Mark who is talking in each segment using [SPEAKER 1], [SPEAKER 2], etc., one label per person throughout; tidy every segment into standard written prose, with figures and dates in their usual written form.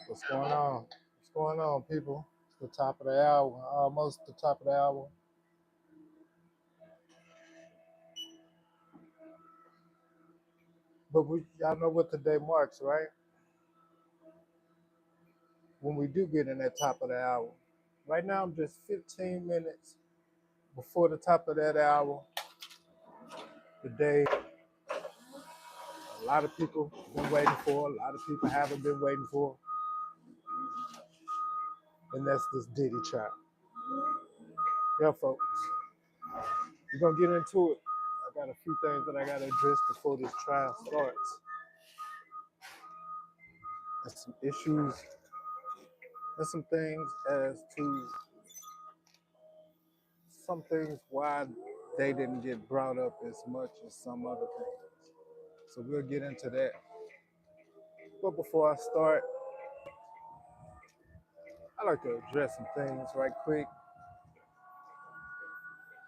[SPEAKER 1] What's going on? What's going on, people? It's the top of the hour, almost the top of the hour. But y'all know what the day marks, right? When we do get in that top of the hour. Right now, I'm just 15 minutes before the top of that hour. The day a lot of people been waiting for, a lot of people haven't been waiting for, and that's this Diddy trap. Yeah, folks, we're gonna get into it. I got a few things that I gotta address before this trial starts. And some issues and some things as to some things why they didn't get brought up as much as some other things. So we'll get into that. But before I start, I like to address some things right quick.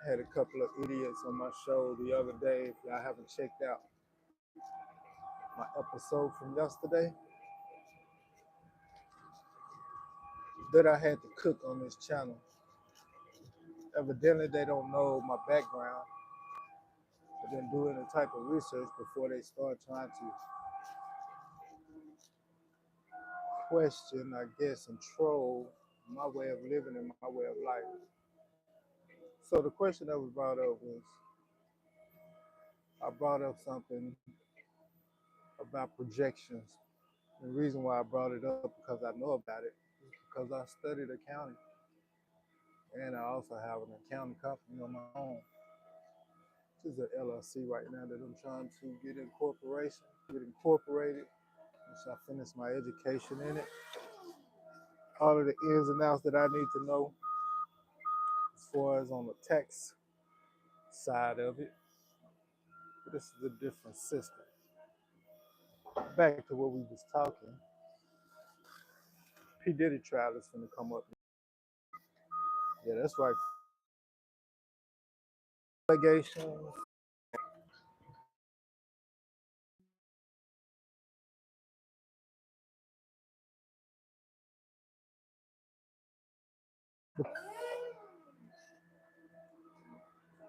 [SPEAKER 1] I had a couple of idiots on my show the other day. If y'all haven't checked out my episode from yesterday, that I had to cook on this channel. Evidently, they don't know my background. They've been doing the type of research before they start trying to question, I guess, and troll my way of living and my way of life. So the question that was brought up was, I brought up something about projections. The reason why I brought it up because I know about it is because I studied accounting, and I also have an accounting company on my own, which is an LLC right now that I'm trying to get incorporated, once I finish my education in it. All of the ins and outs that I need to know as far as on the tax side of it. But this is a different system. Back to what we was talking. P. Diddy trial is gonna come up. Yeah, that's right. Allegations.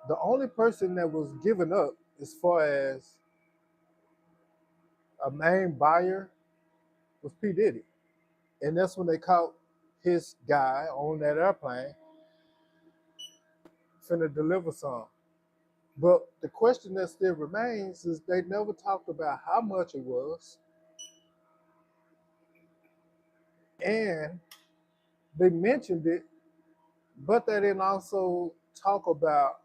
[SPEAKER 1] The only person that was given up as far as a main buyer was P. Diddy. And that's when they caught his guy on that airplane finna deliver some. But the question that still remains is they never talked about how much it was. And they mentioned it, but they didn't also talk about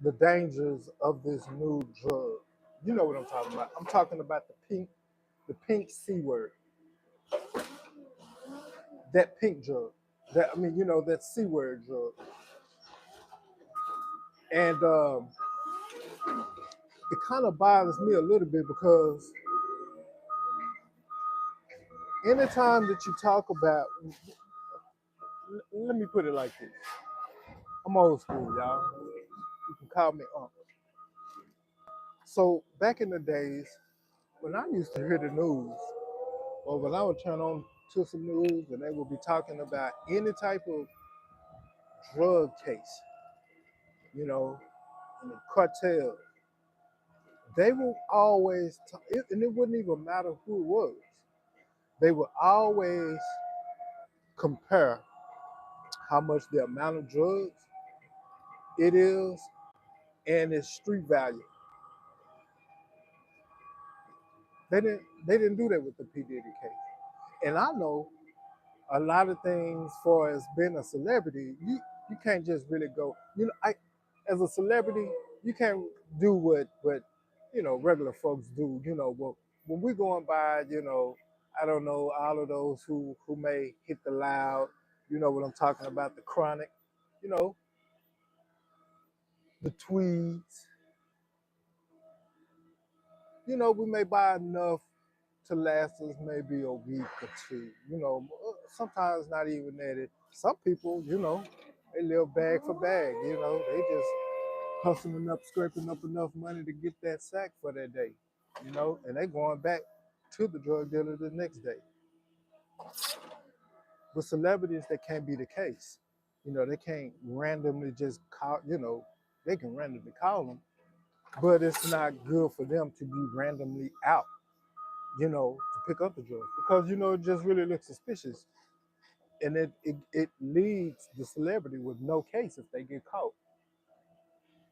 [SPEAKER 1] the dangers of this new drug. You know what I'm talking about. I'm talking about the pink C word, that pink drug. That C word drug. And it kind of bothers me a little bit because anytime that you talk about, let me put it like this. I'm old school, y'all. You can call me Uncle. So back in the days, when I used to hear the news, or when I would turn on to some news and they would be talking about any type of drug case, you know, in the cartel, they will always, and it wouldn't even matter who it was, they would always compare how much the amount of drugs it is and its street value. They didn't do that with the P. Diddy case. And I know a lot of things for as being a celebrity, you can't just really go, as a celebrity, you can't do what regular folks do. Well, when we're going by, I don't know, all of those who may hit the loud, you know what I'm talking about, the chronic, you know, the tweeds, we may buy enough to last us maybe a week or two. Sometimes not even that. Some people, they live bag for bag. They just hustling up, scraping up enough money to get that sack for that day. And they going back. to the drug dealer the next day. With celebrities, that can't be the case. They can't randomly just call, they can randomly call them, but it's not good for them to be randomly out, to pick up the drugs because, it just really looks suspicious. And it leaves the celebrity with no case if they get caught.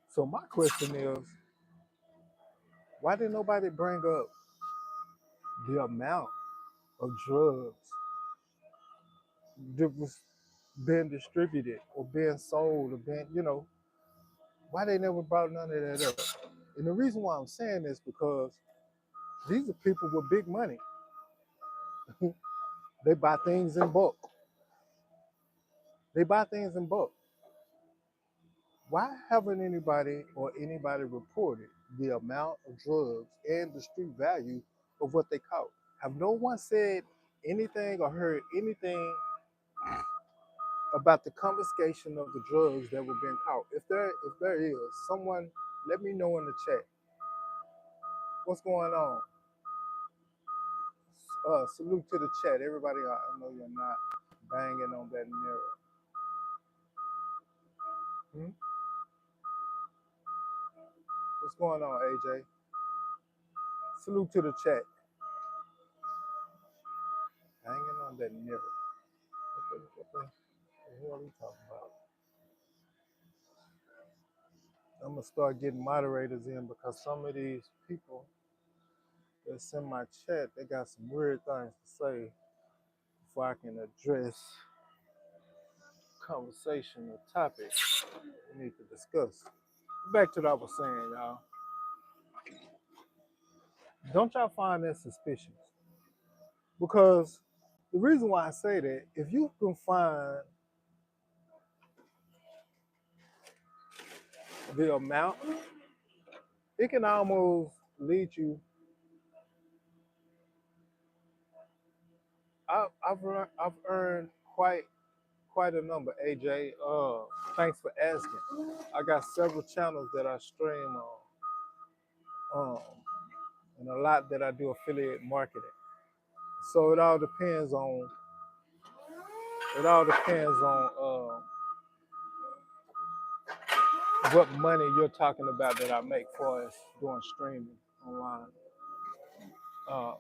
[SPEAKER 1] So my question is, why did nobody bring up the amount of drugs that was being distributed or being sold or being, why they never brought none of that up? And the reason why I'm saying this because these are people with big money. They buy things in bulk. They buy things in bulk. Why haven't anybody reported the amount of drugs and the street value of what they caught? Have no one said anything or heard anything about the confiscation of the drugs that were being caught? If there is, someone let me know in the chat. What's going on? Salute to the chat. Everybody, I know you're not banging on that mirror. Hmm? What's going on, AJ? Salute to the chat. Banging on that mirror. What the hell are we talking about? I'm gonna start getting moderators in because some of these people that's in my chat, they got some weird things to say before I can address conversation or topic we need to discuss. Back to what I was saying, y'all. Don't y'all find that suspicious? Because the reason why I say that, if you can find the amount, it can almost lead you. I've earned quite a number, AJ. Thanks for asking. I got several channels that I stream on, and a lot that I do affiliate marketing. So it all depends on what money you're talking about that I make for us doing streaming online. Uh,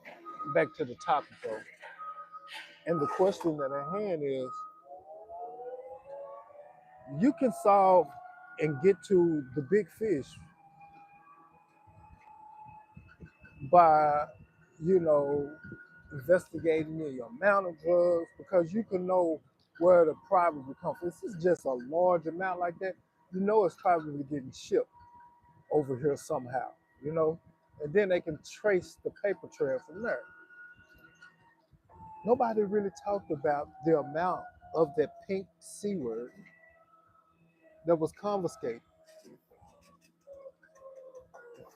[SPEAKER 1] Back to the topic though, and the question at hand is: you can solve and get to the big fish by, you know, investigating the amount of drugs because you can know where the probably come from. If it's just a large amount like that, it's probably getting shipped over here somehow, and then they can trace the paper trail from there. Nobody really talked about the amount of that pink C word that was confiscated.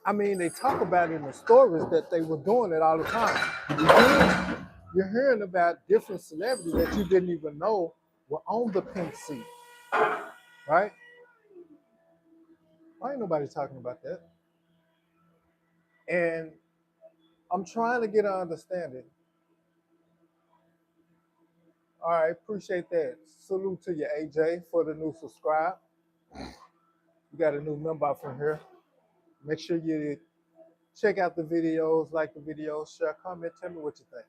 [SPEAKER 1] I mean, they talk about it in the stories that they were doing it all the time. You're hearing about different celebrities that you didn't even know were on the pink seat, right? Why ain't nobody talking about that? And I'm trying to get an understanding. All right, appreciate that. Salute to you, AJ, for the new subscribe. You got a new member up from here. Make sure you check out the videos, like the videos, share, comment, tell me what you think.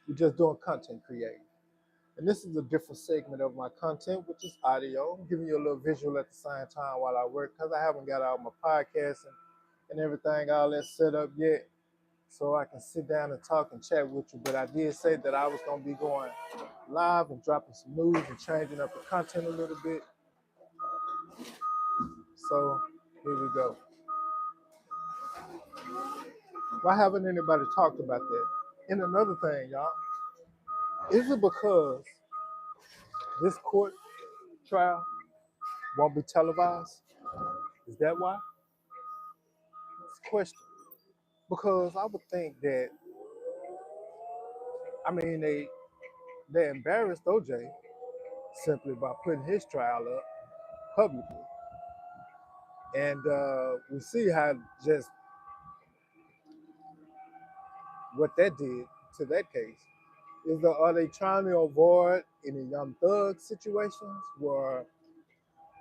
[SPEAKER 1] We're just doing content creating. And this is a different segment of my content, which is audio. I'm giving you a little visual at the same time while I work because I haven't got out my podcast and everything all that set up yet. So I can sit down and talk and chat with you. But I did say that I was going to be going live and dropping some news and changing up the content a little bit. So here we go. Why haven't anybody talked about that? And another thing, y'all, is it because this court trial won't be televised? Is that why? It's a question. Because I would think that, I mean, they embarrassed OJ simply by putting his trial up publicly. And we see how just what that did to that case is that are they trying to avoid any young thug situations where,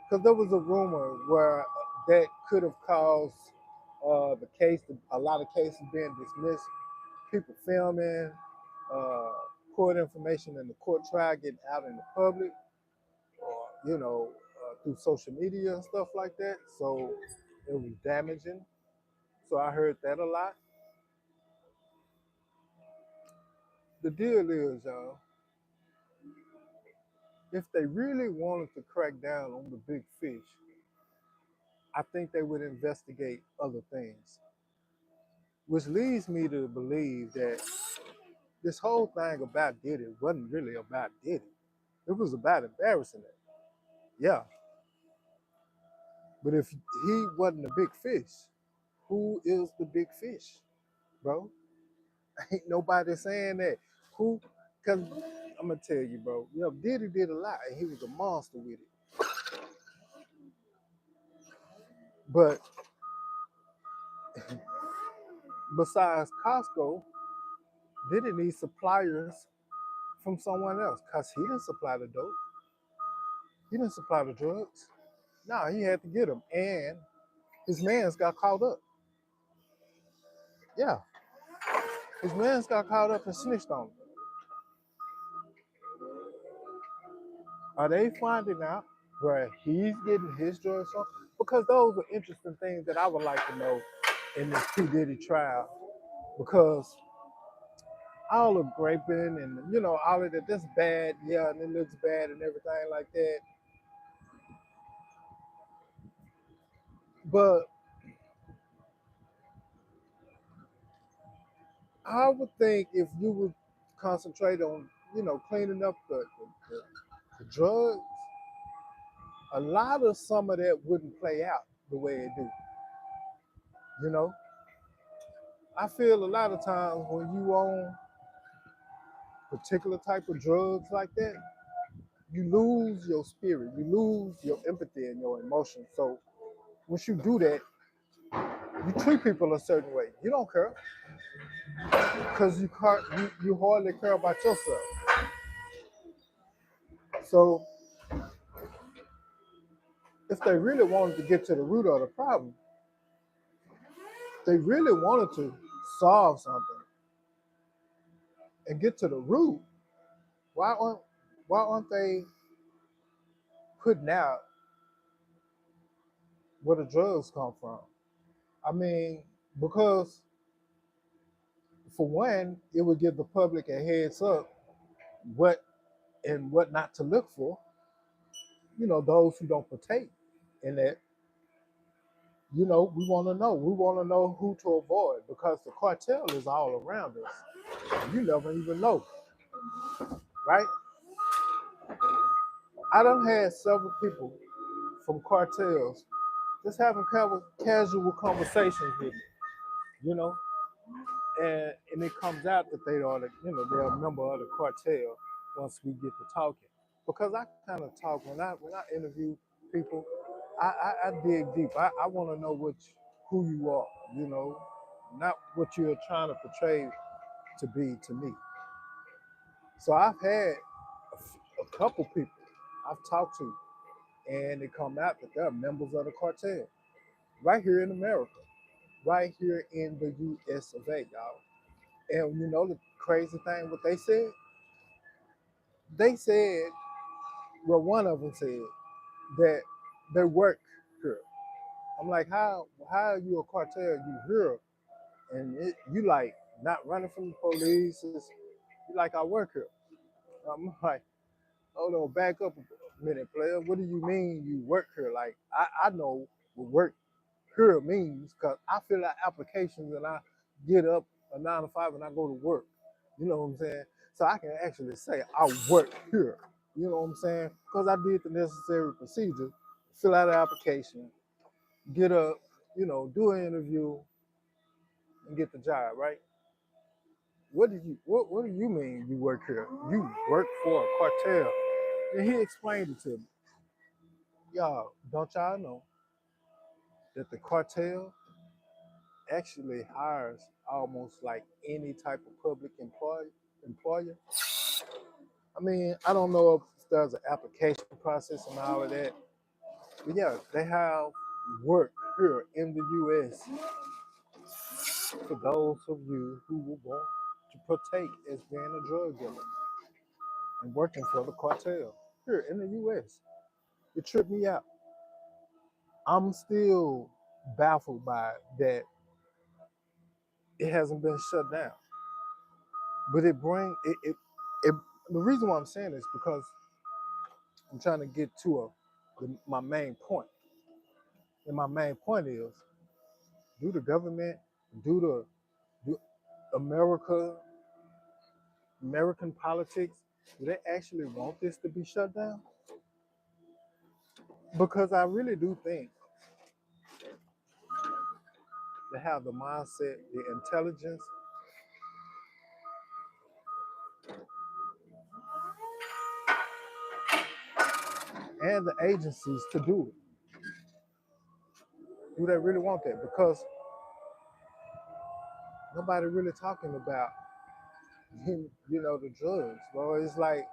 [SPEAKER 1] because there was a rumor where that could have caused the case, a lot of cases being dismissed, people filming, uh, court information in the court trial getting out in the public, or through social media and stuff like that. So it was damaging. So I heard that a lot. The deal is, if they really wanted to crack down on the big fish, I think they would investigate other things, which leads me to believe that this whole thing about Diddy wasn't really about Diddy. It was about embarrassing it. Yeah. But if he wasn't a big fish, who is the big fish, bro? Ain't nobody saying that. Who? Because I'm going to tell you, bro, Diddy did a lot and he was a monster with it. But besides Costco, Diddy need suppliers from someone else because he didn't supply the dope. He didn't supply the drugs. No, he had to get them. And his mans got caught up. Yeah, his mans got caught up and snitched on him. Are they finding out where he's getting his drugs from? Because those are interesting things that I would like to know in this P. Diddy trial. Because all of graping and all of that, that's bad. Yeah, and it looks bad and everything like that. But I would think if you would concentrate on, cleaning up the drugs, a lot of some of that wouldn't play out the way it do. You know, I feel a lot of times when you own particular type of drugs like that, you lose your spirit, you lose your empathy and your emotion. So once you do that, you treat people a certain way. You don't care because you hardly care about yourself. So if they really wanted to get to the root of the problem, they really wanted to solve something and get to the root. Why aren't they putting out where the drugs come from? I mean, because for one, it would give the public a heads up what and what not to look for. Those who don't partake in that. We want to know. We want to know who to avoid because the cartel is all around us. You never even know, right? I done had several people from cartels just having casual conversations with me, you know, and it comes out that they're a member of the cartel once we get to talking. Because I kind of talk when I interview people, I dig deep. I want to know who you are, not what you're trying to portray to be to me. So I've had a couple people I've talked to, and it come out that they're members of the cartel right here in America, right here in the U.S. of A., y'all. And the crazy thing, what they said? They said, well, one of them said that they work here. I'm like, how are you a cartel? You here, and you like not running from the police? You like I work here. I'm like, hold on, back up a minute, player. What do you mean you work here? Like I know what work here means because I fill out applications and I get up a 9 to 5 and I go to work. You know what I'm saying? So I can actually say I work here. You know what I'm saying? Because I did the necessary procedure, fill out an application, get up, do an interview, and get the job, right? What do you mean you work here? You work for a cartel. And he explained it to me. Y'all, don't y'all know that the cartel actually hires almost like any type of public employer. I mean, I don't know if there's an application process and all of that, but yeah, they have work here in the U.S. for those of you who will want to partake as being a drug dealer and working for the cartel here in the U.S. It tripped me out. I'm still baffled by that it hasn't been shut down. But it the reason why I'm saying this because I'm trying to get to my main point. And my main point is, do the government, do America, American politics, do they actually want this to be shut down? Because I really do think they have the mindset, the intelligence, and the agencies to do it. Do they really want that? Because nobody really talking about, the drugs, bro. It's like,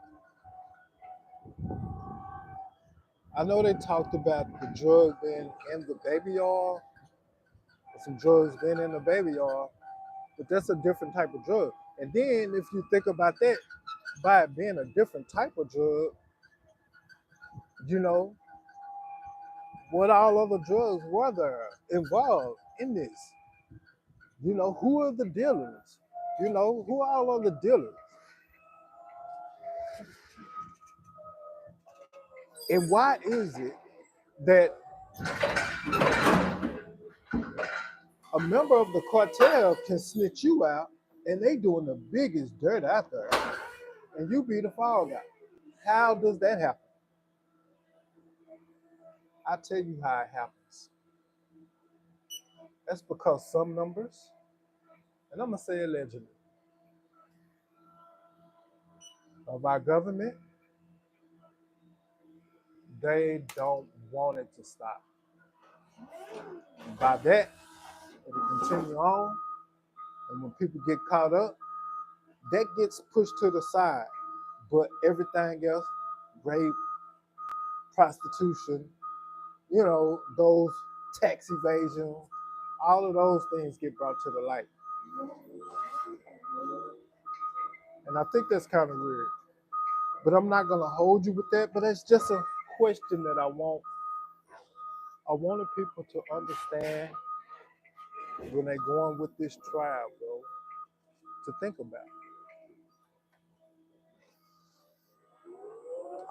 [SPEAKER 1] I know they talked about the drug being in the baby oil, some drugs being in the baby oil, but that's a different type of drug. And then if you think about that, by it being a different type of drug, you know, what all other drugs were there involved in this? Who are the dealers? Who all are the dealers? And why is it that a member of the cartel can snitch you out and they doing the biggest dirt out there and you be the fall guy? How does that happen? I'll tell you how it happens. That's because some numbers, and I'm gonna say allegedly, of our government, they don't want it to stop. And by that, it'll continue on, and when people get caught up, that gets pushed to the side. But everything else, rape, prostitution, those tax evasion, all of those things get brought to the light. And I think that's kind of weird. But I'm not gonna hold you with that. But that's just a question that I wanted people to understand when they're going with this trial, bro, to think about.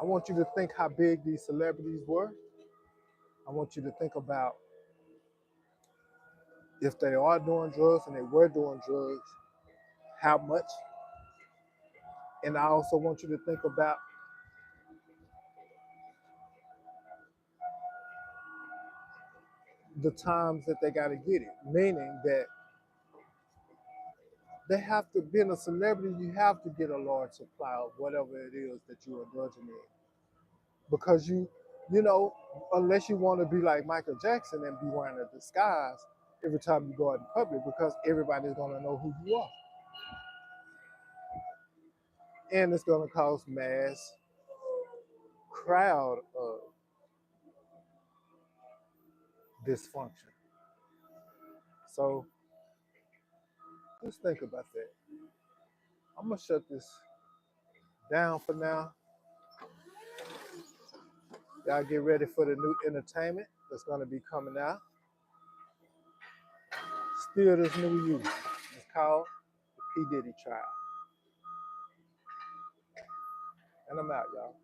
[SPEAKER 1] I want you to think how big these celebrities were. I want you to think about if they are doing drugs and they were doing drugs, how much. And I also want you to think about the times that they got to get it, meaning that they have to, being a celebrity, you have to get a large supply of whatever it is that you are indulging in. Because unless you want to be like Michael Jackson and be wearing a disguise every time you go out in public, because everybody's going to know who you are. And it's going to cause mass crowd of dysfunction. So just think about that. I'm going to shut this down for now. Y'all get ready for the new entertainment that's going to be coming out. Still this new you. It's called the P. Diddy trial. And I'm out, y'all.